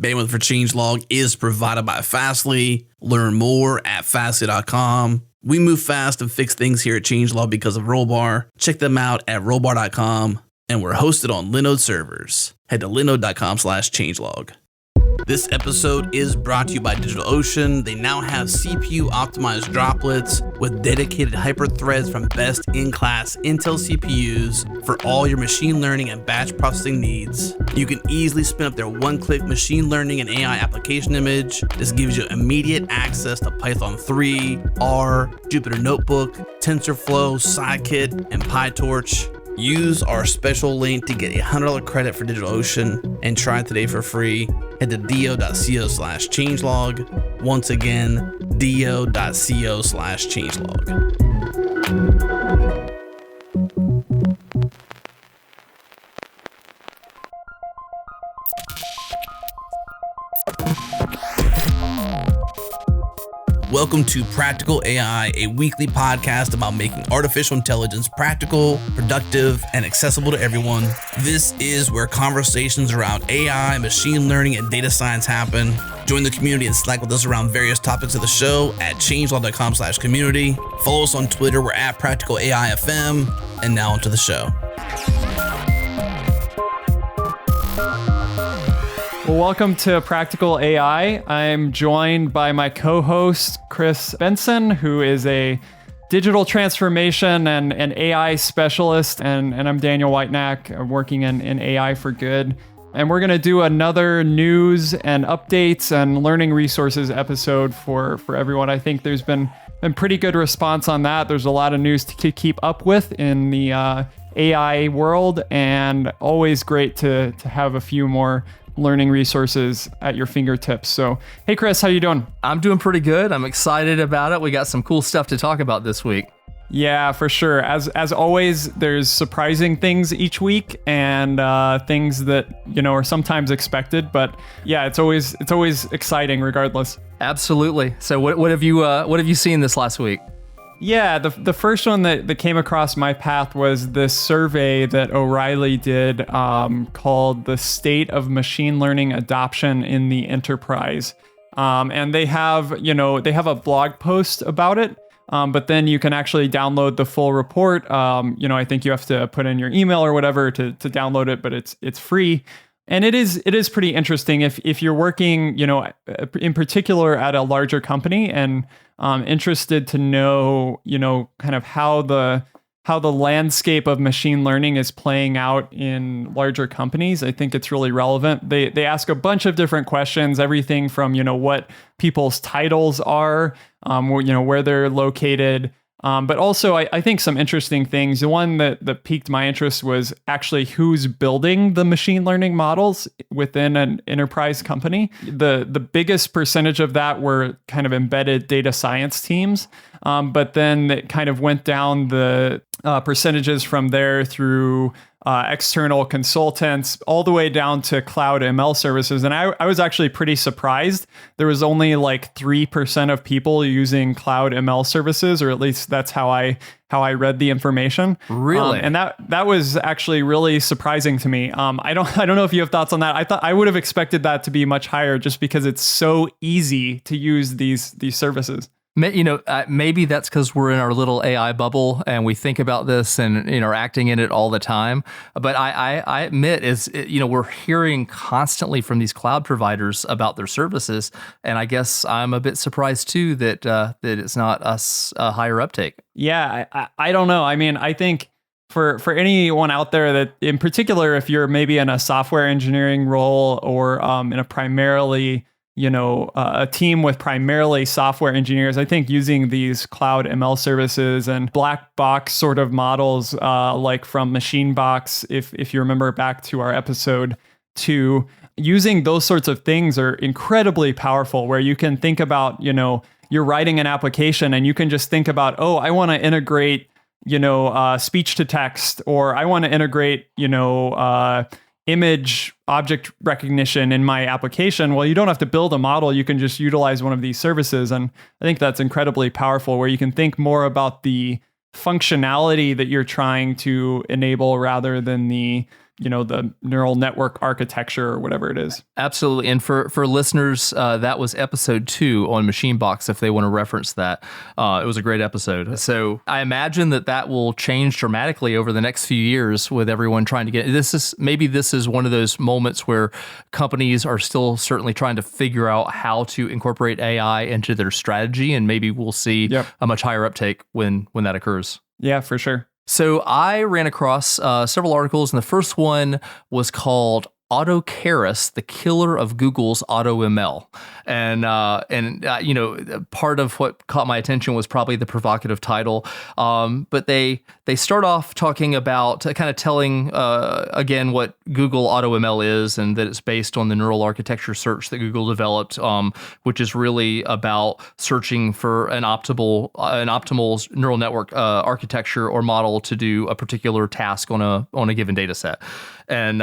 Bandwidth for Changelog is provided by Fastly. Learn more at fastly.com. We move fast and fix things here at Changelog because of Rollbar. Check them out at rollbar.com. And we're hosted on Linode servers. Head to linode.com/changelog. This episode is brought to you by DigitalOcean. They now have CPU optimized droplets with dedicated hyperthreads from best-in-class Intel CPUs for all your machine learning and batch processing needs. You can easily spin up their one-click machine learning and AI application image. This gives you immediate access to Python 3, R, Jupyter Notebook, TensorFlow, Scikit, and PyTorch. Use our special link to get $100 credit for DigitalOcean and try it today for free. Head to do.co/changelog. Once again, do.co/changelog. Welcome to Practical AI, a weekly podcast about making artificial intelligence practical, productive, and accessible to everyone. This is where conversations around AI, machine learning, and data science happen. Join the community and Slack with us around various topics of the show at changelog.com/community. Follow us on Twitter. We're at PracticalAIFM. And now onto the show. Well, welcome to Practical AI. I'm joined by my co-host, Chris Benson, who is a digital transformation and AI specialist, and I'm Daniel Whitenack, working in AI for Good. And we're going to do another news and updates and learning resources episode for everyone. I think there's been pretty good response on that. There's a lot of news to keep up with in the AI world, and always great to have a few more learning resources at your fingertips. So, hey Chris, how you doing? I'm doing pretty good. I'm excited about it. We got some cool stuff to talk about this week. Yeah, for sure. As always, there's surprising things each week, and things that are sometimes expected. But yeah, it's always exciting regardless. Absolutely. So what have you seen this last week? Yeah, the first one that came across my path was this survey that O'Reilly did called The State of Machine Learning Adoption in the Enterprise. And they have a blog post about it, but then you can actually download the full report. I think you have to put in your email or whatever to download it, but it's free. And it is pretty interesting if you're working, in particular at a larger company and interested to know, kind of how the landscape of machine learning is playing out in larger companies. I think it's really relevant. They ask a bunch of different questions, everything from, what people's titles are, where they're located. But also, I think some interesting things. The one that piqued my interest was actually who's building the machine learning models within an enterprise company. The biggest percentage of that were kind of embedded data science teams. But then it kind of went down the percentages from there through external consultants, all the way down to cloud ML services. And I was actually pretty surprised. There was only like 3% of people using cloud ML services, or at least that's how I read the information. Really? And that was actually really surprising to me. I don't know if you have thoughts on that. I would have expected that to be much higher, just because it's so easy to use these services. Maybe that's because we're in our little AI bubble and we think about this and are acting in it all the time. But I admit, we're hearing constantly from these cloud providers about their services, and I guess I'm a bit surprised too that it's not a higher uptake. Yeah, I don't know. I mean, I think for anyone out there that, in particular, if you're maybe in a software engineering role or in a primarily a team with primarily software engineers, I think using these cloud ML services and black box sort of models, like from Machinebox, if you remember back to our episode 2, using those sorts of things are incredibly powerful, where you can think about, you're writing an application and you can just think about, oh, I want to integrate, speech to text, or I want to integrate, image object recognition in my application. Well, you don't have to build a model. You can just utilize one of these services. And I think that's incredibly powerful, where you can think more about the functionality that you're trying to enable rather than the the neural network architecture or whatever it is. Absolutely. And for listeners, that was episode 2 on Machinebox, if they want to reference that. It was a great episode. So I imagine that will change dramatically over the next few years with everyone trying to get this is one of those moments where companies are still certainly trying to figure out how to incorporate AI into their strategy, and maybe we'll see a much higher uptake when that occurs. Yeah, for sure. So I ran across several articles, and the first one was called AutoKeras, the killer of Google's AutoML. And part of what caught my attention was probably the provocative title. But they start off talking about kind of telling, again, what Google AutoML is, and that it's based on the neural architecture search that Google developed, which is really about searching for an optimal neural network architecture or model to do a particular task on a given data set. And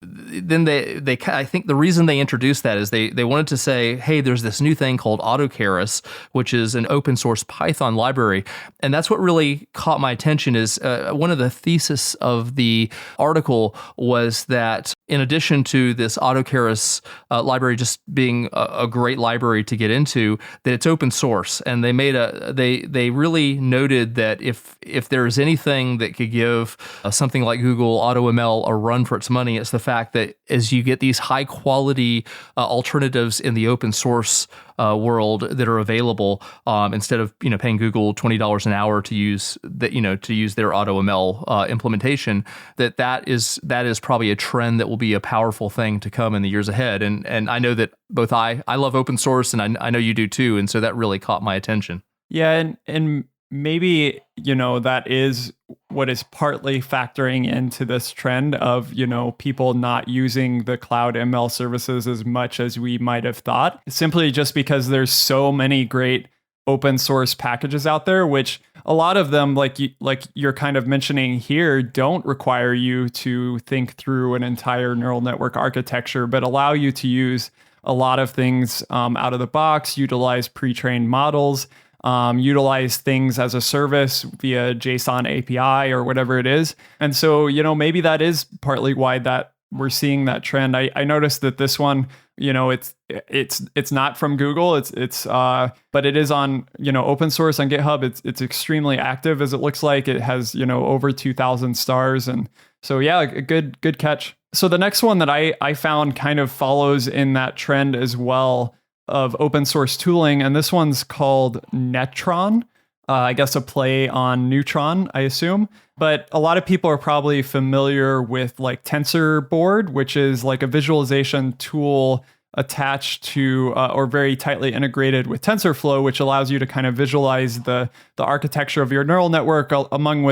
then they I think the reason they introduced that is they wanted to say, hey, there's this new thing called AutoKeras, which is an open source Python library. And that's what really caught my attention is one of the thesis of the article was that in addition to this AutoKeras library just being a great library to get into, that it's open source. And they really noted that if there's anything that could give something like Google AutoML a run for its money, it's the fact that as you get these high quality alternatives in the open source world that are available, instead of paying Google $20 an hour to use their AutoML implementation, that is probably a trend that will be a powerful thing to come in the years ahead. And I know that both I love open source, and I know you do too, and so that really caught my attention. Yeah, and maybe that is what is partly factoring into this trend of people not using the cloud ML services as much as we might have thought, simply just because there's so many great open source packages out there, which a lot of them, like you're kind of mentioning here, don't require you to think through an entire neural network architecture, but allow you to use a lot of things out of the box, utilize pre-trained models, utilize things as a service via JSON API or whatever it is. And so, maybe that is partly why that we're seeing that trend. I noticed that this one, it's not from Google. But it is on, open source on GitHub. It's extremely active, as it looks like. It has, over 2,000 stars. And so, yeah, a good catch. So the next one that I found kind of follows in that trend as well of open source tooling, and this one's called Netron. I guess a play on Neutron, I assume. But a lot of people are probably familiar with like TensorBoard, which is like a visualization tool attached to or very tightly integrated with TensorFlow, which allows you to kind of visualize the architecture of your neural network along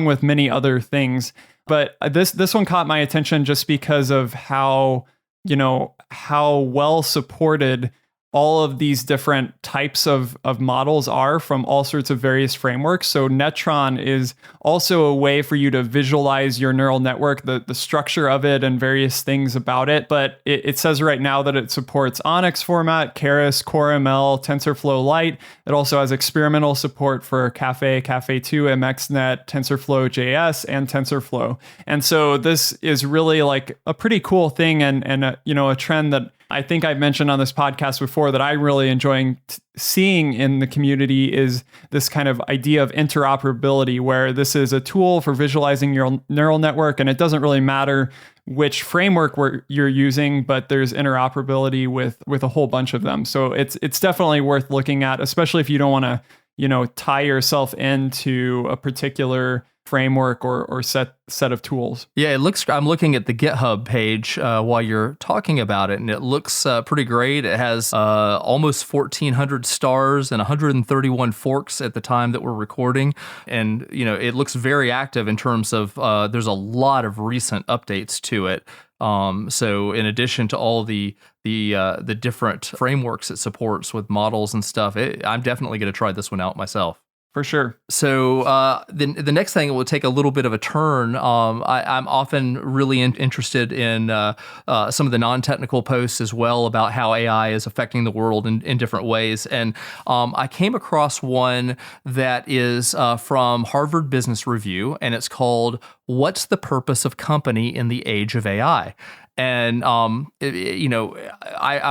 with many other things. But this one caught my attention just because of how well supported all of these different types of models are from all sorts of various frameworks. So Netron is also a way for you to visualize your neural network, the structure of it and various things about it. But it says right now that it supports Onyx format, Keras, CoreML, TensorFlow Lite. It also has experimental support for Caffe2, MXNet, TensorFlow JS, and TensorFlow. And so this is really like a pretty cool thing and a trend that I think I've mentioned on this podcast before that I'm really enjoying seeing in the community is this kind of idea of interoperability, where this is a tool for visualizing your neural network, and it doesn't really matter which framework you're using, but there's interoperability with a whole bunch of them. So it's definitely worth looking at, especially if you don't want to tie yourself into a particular framework or set of tools. Yeah, I'm looking at the GitHub page while you're talking about it, and it looks pretty great. It has almost 1,400 stars and 131 forks at the time that we're recording. And, it looks very active in terms of there's a lot of recent updates to it. So in addition to all the different frameworks it supports with models and stuff, I'm definitely going to try this one out myself. For sure. So the next thing will take a little bit of a turn. I'm often really interested in some of the non-technical posts as well about how AI is affecting the world in different ways. And I came across one that is from Harvard Business Review, and it's called "What's the Purpose of Company in the Age of AI?" And, I'm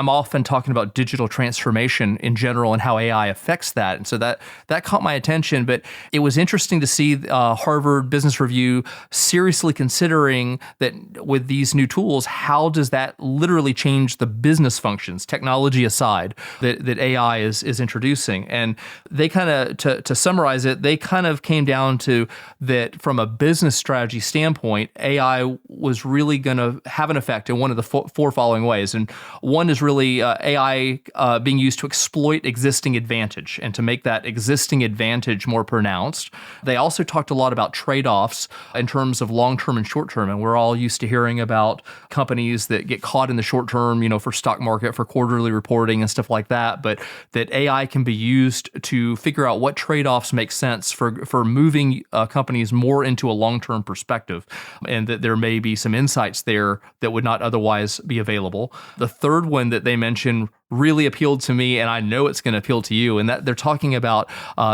often talking about digital transformation in general and how AI affects that. And so that caught my attention. But it was interesting to see Harvard Business Review seriously considering that with these new tools, how does that literally change the business functions, technology aside, that AI is introducing? And they kind of, to summarize it, they kind of came down to that from a business strategy standpoint, AI was really going to have an effect in one of the four following ways. And one is really AI being used to exploit existing advantage and to make that existing advantage more pronounced. They also talked a lot about trade-offs in terms of long-term and short-term. And we're all used to hearing about companies that get caught in the short-term, for stock market, for quarterly reporting and stuff like that. But that AI can be used to figure out what trade-offs make sense for moving companies more into a long-term perspective. And that there may be some insights there that would not otherwise be available. The third one that they mentioned really appealed to me, and I know it's going to appeal to you, and that they're talking about,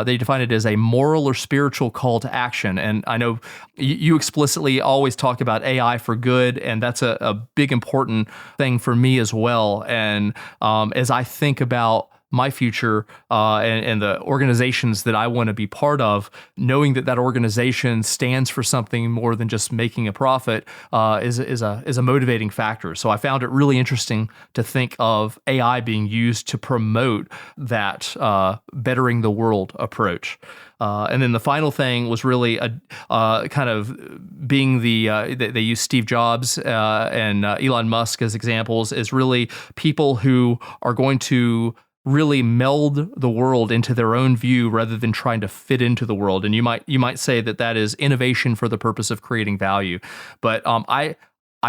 they define it as a moral or spiritual call to action. And I know you explicitly always talk about AI for good, and that's a big important thing for me as well. And as I think about my future and the organizations that I want to be part of, knowing that organization stands for something more than just making a profit is a motivating factor. So I found it really interesting to think of AI being used to promote that bettering the world approach. And then the final thing was really kind of being they use Steve Jobs and Elon Musk as examples, as really people who are going to really meld the world into their own view rather than trying to fit into the world. And you might say that is innovation for the purpose of creating value. But I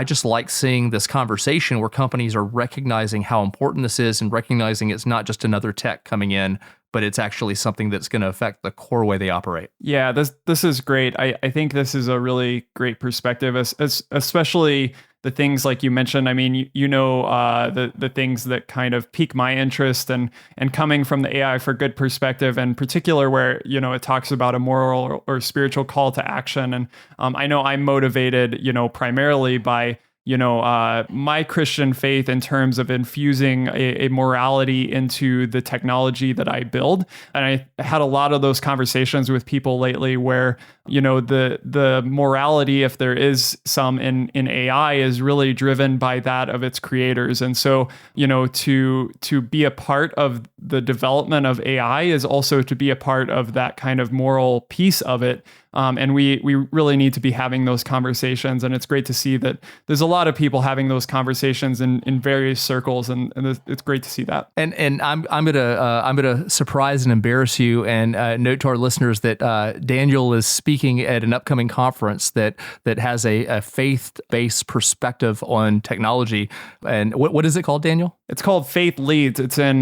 just like seeing this conversation where companies are recognizing how important this is and recognizing it's not just another tech coming in, but it's actually something that's going to affect the core way they operate. Yeah, this is great. I think this is a really great perspective, especially the things like you mentioned. I mean, the things that kind of pique my interest and coming from the AI for good perspective, in particular where, it talks about a moral or spiritual call to action. And I know I'm motivated, primarily by my Christian faith in terms of infusing a morality into the technology that I build. And I had a lot of those conversations with people lately where, the morality, if there is some in AI, is really driven by that of its creators. And so, to be a part of the development of AI is also to be a part of that kind of moral piece of it. And we really need to be having those conversations. And it's great to see that there's a lot of people having those conversations in various circles, and it's great to see that. And I'm gonna surprise and embarrass you and note to our listeners that Daniel is speaking at an upcoming conference that has a faith-based perspective on technology. And what is it called, Daniel? It's called Faith Leads. It's in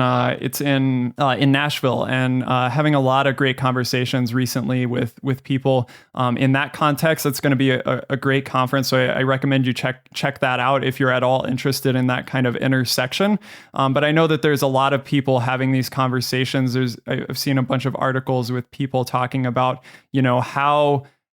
Nashville, and having a lot of great conversations recently with people in that context. It's going to be a great conference. So I recommend you check that out if you're at all interested in that kind of intersection. But I know that there's a lot of people having these conversations. I've seen a bunch of articles with people talking about,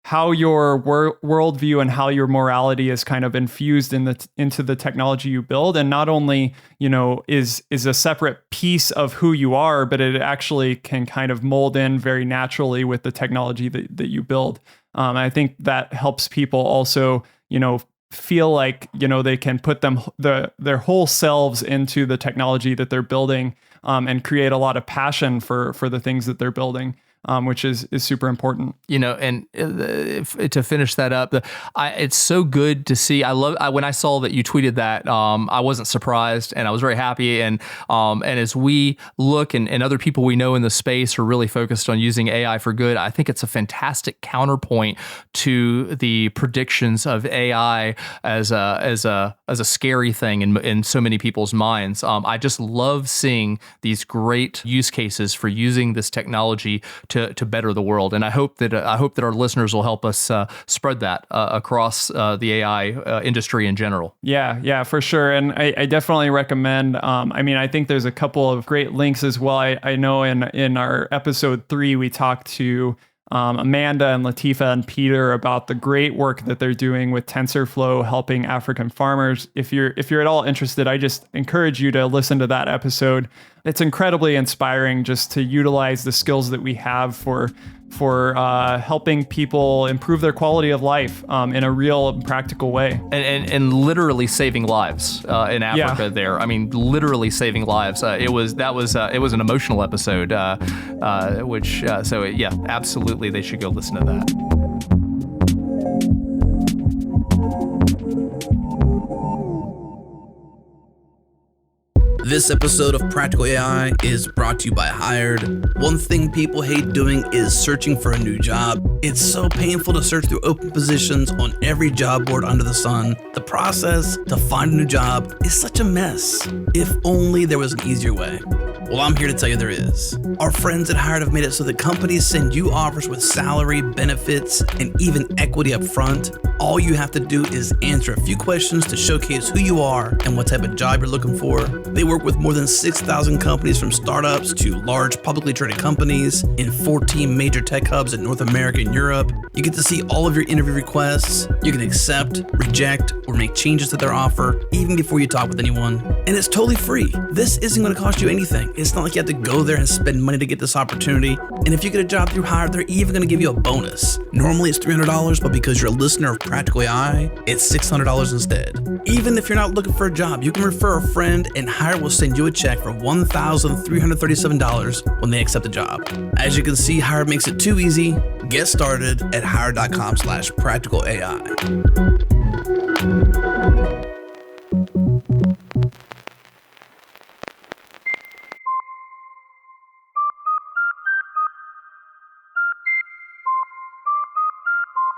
how your worldview and how your morality is kind of infused into the technology you build, and not only is a separate piece of who you are, but it actually can kind of mold in very naturally with the technology that you build. I think that helps people also feel like they can put their whole selves into the technology that they're building, and create a lot of passion for the things that they're building. Which is super important. And to finish that up, it's so good to see. When I saw that you tweeted that, I wasn't surprised, and I was very happy. And as we look, and other people we know in the space are really focused on using AI for good, I think it's a fantastic counterpoint to the predictions of AI as a scary thing in so many people's minds. I just love seeing these great use cases for using this technology to to better the world. And I hope that our listeners will help us spread that across the AI industry in general. Yeah, for sure. And I definitely recommend, I think there's a couple of great links as well. I know in our episode 3, we talked to Amanda and Latifa and Peter about the great work that they're doing with TensorFlow, helping African farmers. If you're at all interested, I just encourage you to listen to that episode. It's incredibly inspiring just to utilize the skills that we have for helping people improve their quality of life in a real practical way. And literally saving lives in Africa. Yeah. There, I mean, literally saving lives. It was an emotional episode, absolutely, they should go listen to that. This episode of Practical AI is brought to you by Hired. One thing people hate doing is searching for a new job. It's so painful to search through open positions on every job board under the sun. The process to find a new job is such a mess. If only there was an easier way. Well, I'm here to tell you there is. Our friends at Hired have made it so that companies send you offers with salary, benefits, and even equity up front. All you have to do is answer a few questions to showcase who you are and what type of job you're looking for. They work with more than 6,000 companies, from startups to large publicly traded companies in 14 major tech hubs in North America and Europe. You get to see all of your interview requests. You can accept, reject, or make changes to their offer even before you talk with anyone. And it's totally free. This isn't going to cost you anything. It's not like you have to go there and spend money to get this opportunity. And if you get a job through Hired, they're even going to give you a bonus. Normally it's $300, but because you're a listener of Practical AI, it's $600 instead. Even if you're not looking for a job, you can refer a friend and Hired will send you a check for $1,337 when they accept the job. As you can see, Hired makes it too easy. Get started at hired.com/practicalai.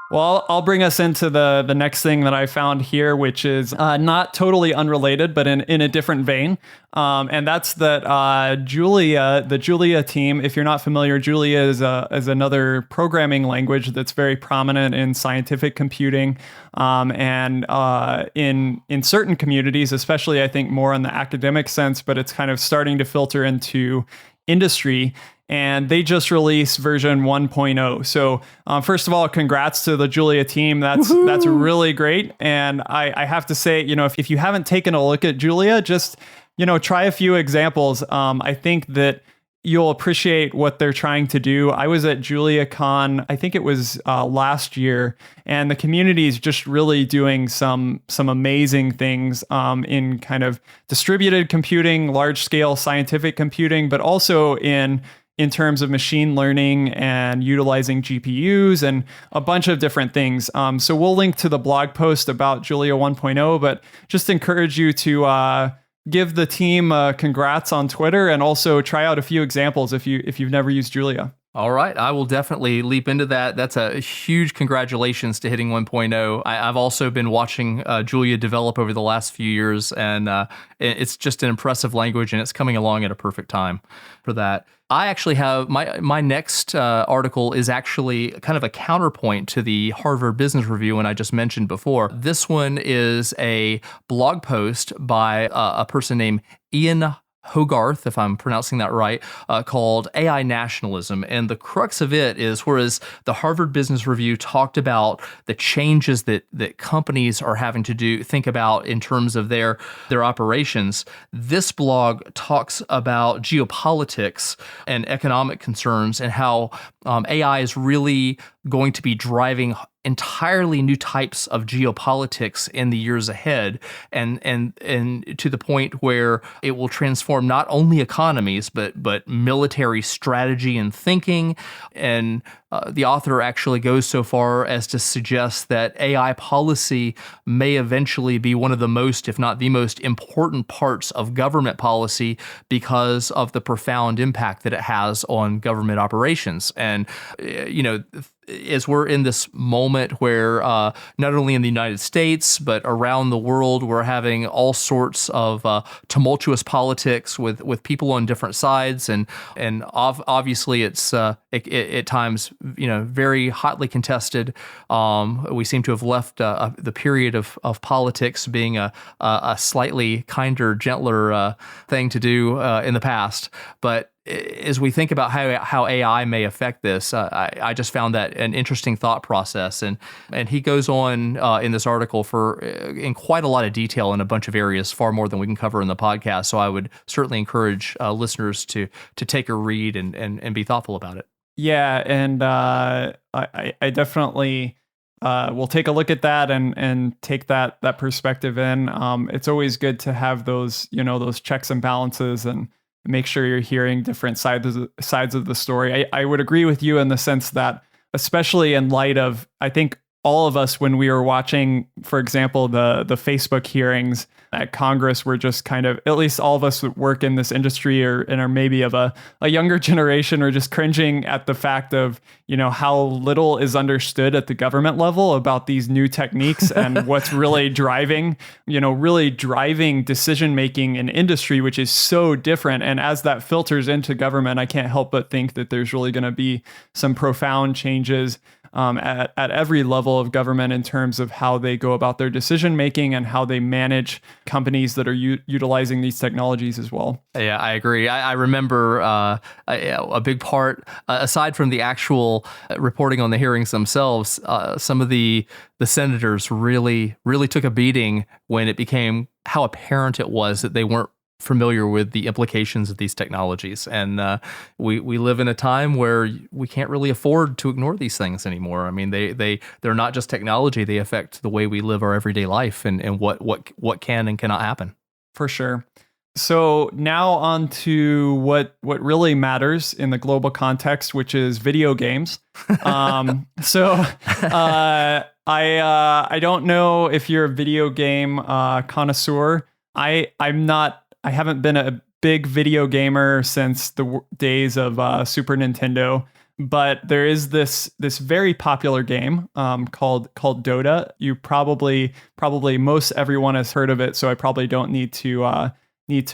Well, I'll bring us into the next thing that I found here, which is not totally unrelated, but in a different vein. And that's that the Julia team, if you're not familiar, Julia is another programming language that's very prominent in scientific computing. And in certain communities, especially I think more in the academic sense, but it's kind of starting to filter into industry. And they just released version 1.0. So first of all, congrats to the Julia team. That's really great. And I have to say, if you haven't taken a look at Julia, just, try a few examples. I think that you'll appreciate what they're trying to do. I was at JuliaCon, I think it was last year, and the community is just really doing some amazing things in kind of distributed computing, large scale scientific computing, but also in terms of machine learning and utilizing GPUs and a bunch of different things. So we'll link to the blog post about Julia 1.0, but just encourage you to give the team congrats on Twitter and also try out a few examples if you've never used Julia. All right, I will definitely leap into that. That's a huge congratulations to hitting 1.0. I've also been watching Julia develop over the last few years, and it's just an impressive language, and it's coming along at a perfect time for that. I actually have my next article is actually kind of a counterpoint to the Harvard Business Review one I just mentioned before. This one is a blog post by a person named Ian Hogarth, if I'm pronouncing that right, called AI Nationalism. And the crux of it is, whereas the Harvard Business Review talked about the changes that companies are having to think about in terms of their operations, this blog talks about geopolitics and economic concerns and how AI is really going to be driving entirely new types of geopolitics in the years ahead, and to the point where it will transform not only economies but military strategy and thinking, and the author actually goes so far as to suggest that AI policy may eventually be one of the most, if not the most important parts of government policy because of the profound impact that it has on government operations. And, as we're in this moment where not only in the United States, but around the world, we're having all sorts of tumultuous politics with people on different sides. And obviously it's at times, very hotly contested. We seem to have left the period of politics being a slightly kinder, gentler thing to do in the past. But as we think about how AI may affect this, I just found that an interesting thought process. And he goes on in this article in quite a lot of detail in a bunch of areas, far more than we can cover in the podcast. So I would certainly encourage listeners to take a read and be thoughtful about it. Yeah, and I definitely will take a look at that and take that perspective in. It's always good to have those checks and balances and make sure you're hearing different sides of the story. I would agree with you in the sense that, especially in light of, I think all of us, when we were watching, for example, the Facebook hearings at Congress, were just kind of, at least all of us that work in this industry and are maybe of a younger generation, are just cringing at the fact of, how little is understood at the government level about these new techniques and what's really driving decision making in industry, which is so different. And as that filters into government, I can't help but think that there's really going to be some profound changes at every level of government in terms of how they go about their decision making and how they manage companies that are utilizing these technologies as well. Yeah, I agree. I remember a big part, aside from the actual reporting on the hearings themselves, some of the senators really took a beating when it became how apparent it was that they weren't familiar with the implications of these technologies. And we live in a time where we can't really afford to ignore these things anymore. I mean, they're not just technology, they affect the way we live our everyday life and what can and cannot happen. For sure. So now on to what really matters in the global context, which is video games. I don't know if you're a video game connoisseur. I haven't been a big video gamer since the days of Super Nintendo, but there is this very popular game called Dota. You probably most everyone has heard of it, so I probably don't need to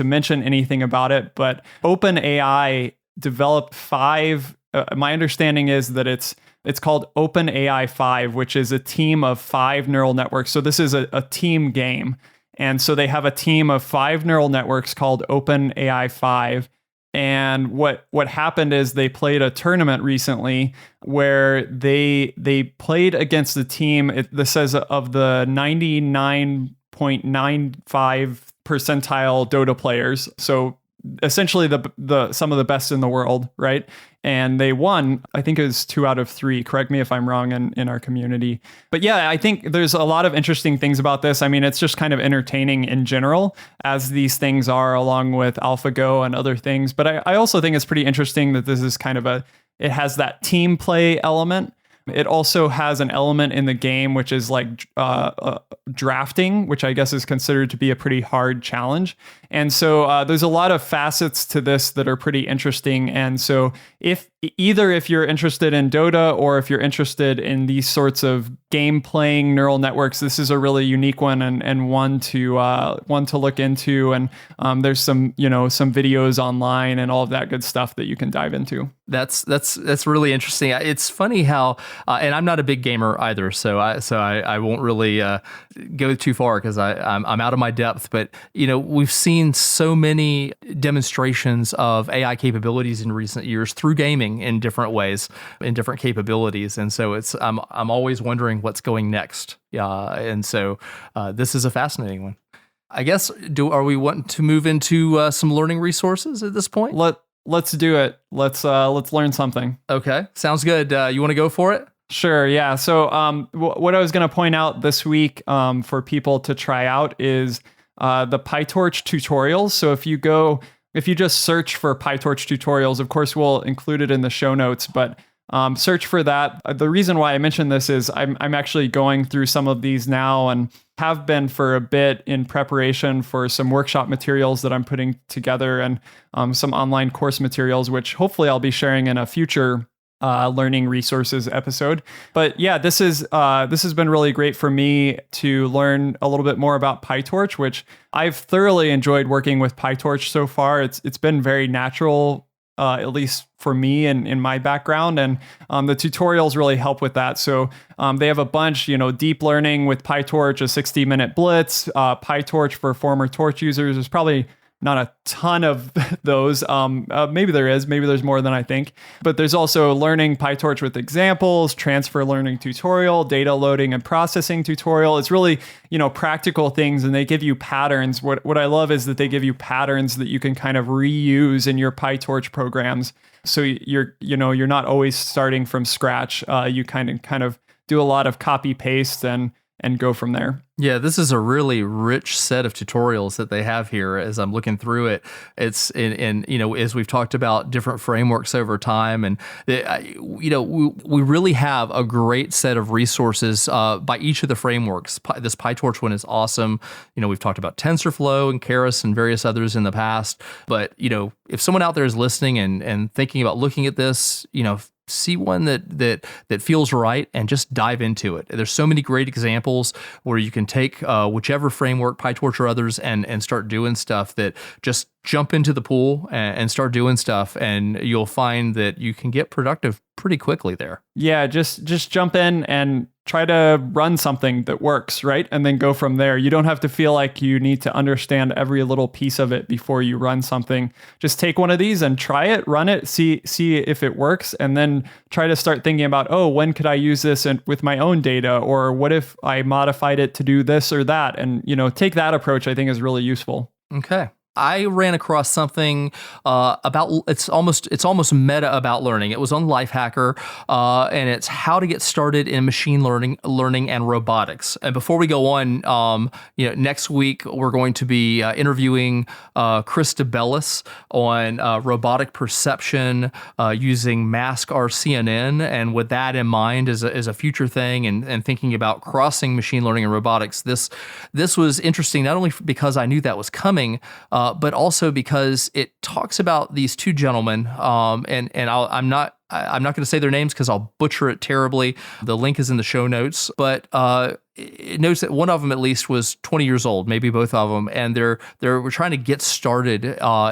mention anything about it. But OpenAI developed 5. My understanding is that it's called OpenAI 5, which is a team of 5 neural networks. So this is a team game. And so they have a team of 5 neural networks called OpenAI 5. And what happened is they played a tournament recently where they played against the team. This says of the 99.95 percentile Dota players. So essentially the some of the best in the world, right? And they won, I think it was 2 out of 3. Correct me if I'm wrong in our community. But yeah, I think there's a lot of interesting things about this. I mean, it's just kind of entertaining in general, as these things are, along with AlphaGo and other things. But I also think it's pretty interesting that this is kind of it has that team play element. It also has an element in the game which is like drafting, which I guess is considered to be a pretty hard challenge. And so there's a lot of facets to this that are pretty interesting. And so if you're interested in Dota or if you're interested in these sorts of game playing neural networks, this is a really unique one and one to look into. And there's some videos online and all of that good stuff that you can dive into. That's really interesting. It's funny how, and I'm not a big gamer either, so I won't really go too far because I'm out of my depth. But we've seen so many demonstrations of AI capabilities in recent years through gaming in different ways, in different capabilities, and so I'm always wondering what's going next. And so this is a fascinating one. I guess are we wanting to move into some learning resources at this point? Let's do it. Let's learn something. Okay, sounds good. You want to go for it? Sure. Yeah. So what I was going to point out this week for people to try out is the PyTorch tutorials. So if you just search for PyTorch tutorials, of course we'll include it in the show notes, but search for that. The reason why I mentioned this is I'm actually going through some of these now and have been for a bit in preparation for some workshop materials that I'm putting together and some online course materials, which hopefully I'll be sharing in a future learning resources episode. But yeah, this has been really great for me to learn a little bit more about PyTorch, which I've thoroughly enjoyed working with PyTorch so far. It's been very natural, at least for me and in my background, and the tutorials really help with that. So they have a bunch, deep learning with PyTorch, a 60-minute blitz, PyTorch for former Torch users. There's probably not a ton of those. Maybe there is, maybe there's more than I think, but there's also learning PyTorch with examples, transfer learning tutorial, data loading and processing tutorial. It's really, practical things, and they give you patterns. What I love is that they give you patterns that you can kind of reuse in your PyTorch programs. So you're not always starting from scratch. You kind of do a lot of copy paste and go from there. Yeah, this is a really rich set of tutorials that they have here as I'm looking through it. It's as we've talked about different frameworks over time, and we really have a great set of resources by each of the frameworks. This PyTorch one is awesome. We've talked about TensorFlow and Keras and various others in the past, but if someone out there is listening and thinking about looking at this, see one that feels right and just dive into it. There's so many great examples where you can take whichever framework, PyTorch or others, and start doing stuff. That just jump into the pool and start doing stuff, and you'll find that you can get productive pretty quickly there. Yeah, just jump in and try to run something that works, right? And then go from there. You don't have to feel like you need to understand every little piece of it before you run something. Just take one of these and try it, run it, see if it works, and then try to start thinking about, when could I use this with my own data? Or what if I modified it to do this or that? And, take that approach, I think, is really useful. Okay. I ran across something about it's almost meta about learning. It was on Lifehacker, and it's how to get started in machine learning and robotics. And before we go on, next week we're going to be interviewing Chris DeBellis on robotic perception using Mask RCNN, and with that in mind as a future thing, and thinking about crossing machine learning and robotics. This was interesting not only because I knew that was coming. But also because it talks about these two gentlemen, and I'm not going to say their names because I'll butcher it terribly. The link is in the show notes, but it notes that one of them at least was 20 years old, maybe both of them, and they were trying to get started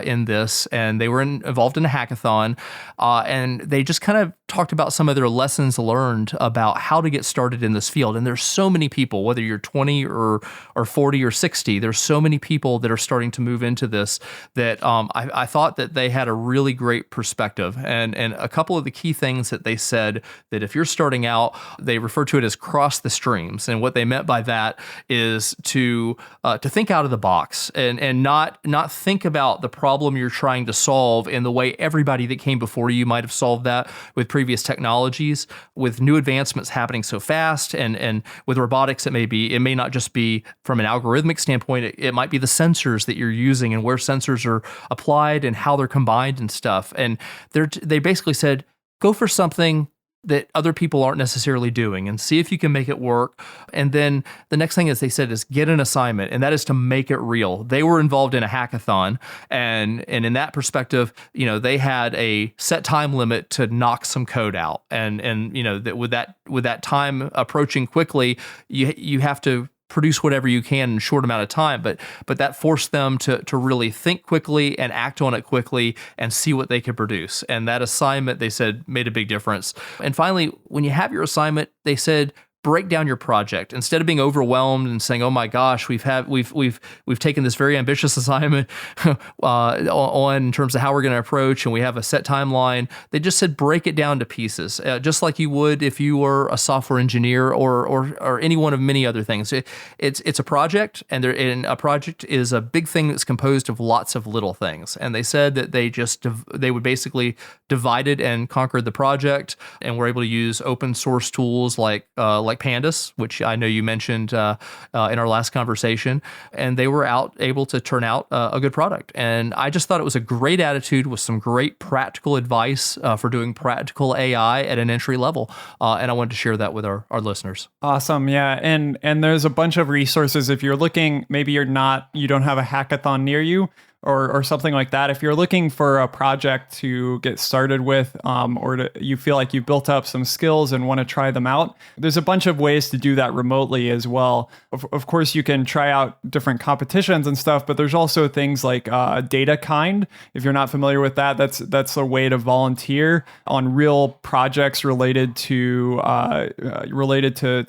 in this, and they were involved in a hackathon, and they just kind of talked about some of their lessons learned about how to get started in this field. And there's so many people, whether you're 20 or 40 or 60, there's so many people that are starting to move into this that I thought that they had a really great perspective, and a couple of the key things that they said, that if you're starting out, they refer to it as cross the streams. And what they meant by that is to think out of the box and not think about the problem you're trying to solve in the way everybody that came before you might have solved that with previous technologies. With new advancements happening so fast, and with robotics, it may not just be from an algorithmic standpoint, it might be the sensors that you're using and where sensors are applied and how they're combined and stuff. And they basically said, go for something that other people aren't necessarily doing and see if you can make it work. And then the next thing they said is get an assignment, and that is to make it real. They were involved in a hackathon, and in that perspective, they had a set time limit to knock some code out. And that with that time approaching quickly, you have to produce whatever you can in a short amount of time, but that forced them to really think quickly and act on it quickly and see what they could produce. And that assignment, they said, made a big difference. And finally, when you have your assignment, they said, break down your project instead of being overwhelmed and saying, "Oh my gosh, we've taken this very ambitious assignment on in terms of how we're going to approach, and we have a set timeline." They just said, break it down to pieces, just like you would if you were a software engineer or any one of many other things. It's a project, and a project is a big thing that's composed of lots of little things. And they said that they would basically divided and conquered the project, and were able to use open source tools like like Pandas, which I know you mentioned in our last conversation, and they were able to turn out a good product. And I just thought it was a great attitude with some great practical advice for doing practical AI at an entry level. And I wanted to share that with our listeners. Awesome. Yeah. And there's a bunch of resources. If you're looking, maybe you don't have a hackathon near you, or something like that. If you're looking for a project to get started with, you feel like you've built up some skills and want to try them out, there's a bunch of ways to do that remotely as well. Of course, you can try out different competitions and stuff, but there's also things like DataKind. If you're not familiar with that, that's a way to volunteer on real projects related to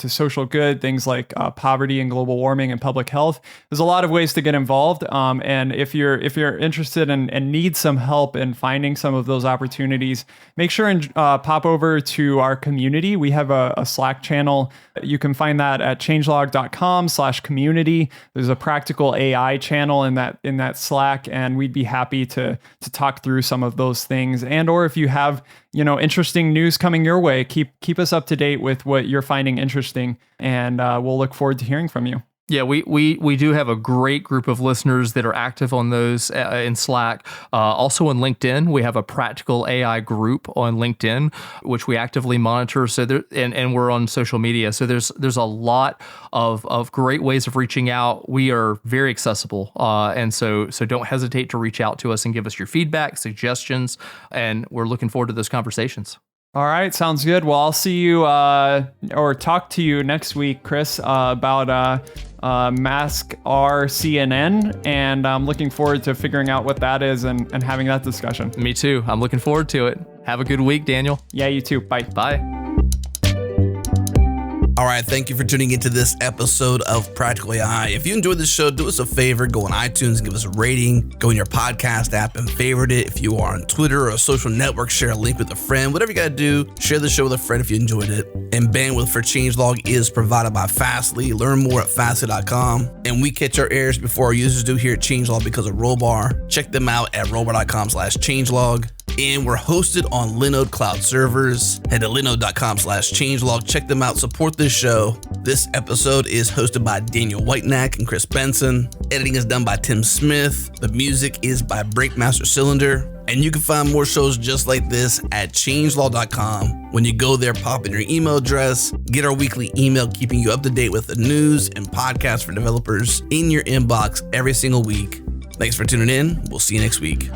social good, things like poverty and global warming and public health. There's a lot of ways to get involved, and if you're interested and need some help in finding some of those opportunities, make sure and pop over to our community. We have a Slack channel. You can find that at changelog.com/community. There's a practical AI channel in that Slack, and we'd be happy to talk through some of those things. Or if you have interesting news coming your way, keep us up to date with what you're finding interesting, and we'll look forward to hearing from you. Yeah, we do have a great group of listeners that are active on those in Slack. Also on LinkedIn, we have a practical AI group on LinkedIn, which we actively monitor. So and we're on social media. So there's a lot of great ways of reaching out. We are very accessible, and so don't hesitate to reach out to us and give us your feedback, suggestions, and we're looking forward to those conversations. All right, sounds good. Well, I'll see you or talk to you next week, Chris, about Mask RCNN, and I'm looking forward to figuring out what that is and having that discussion. Me too. I'm looking forward to it. Have a good week, Daniel. Yeah, you too. Bye. Bye. All right, thank you for tuning into this episode of Practical AI. If you enjoyed this show, do us a favor, go on iTunes and give us a rating. Go in your podcast app and favorite it. If you are on Twitter or a social network, share a link with a friend. Whatever you got to do, share the show with a friend if you enjoyed it. And bandwidth for changelog is provided by Fastly. Learn more at Fastly.com. And we catch our errors before our users do here at Changelog because of Rollbar. Check them out at rollbar.com/changelog. And we're hosted on Linode cloud servers. Head to linode.com/changelog. Check them out. Support this show. This episode is hosted by Daniel Whitenack and Chris Benson. Editing is done by Tim Smith. The music is by Breakmaster Cylinder. And you can find more shows just like this at changelog.com. When you go there, pop in your email address, get our weekly email keeping you up to date with the news and podcasts for developers in your inbox every single week. Thanks for tuning in. We'll see you next week.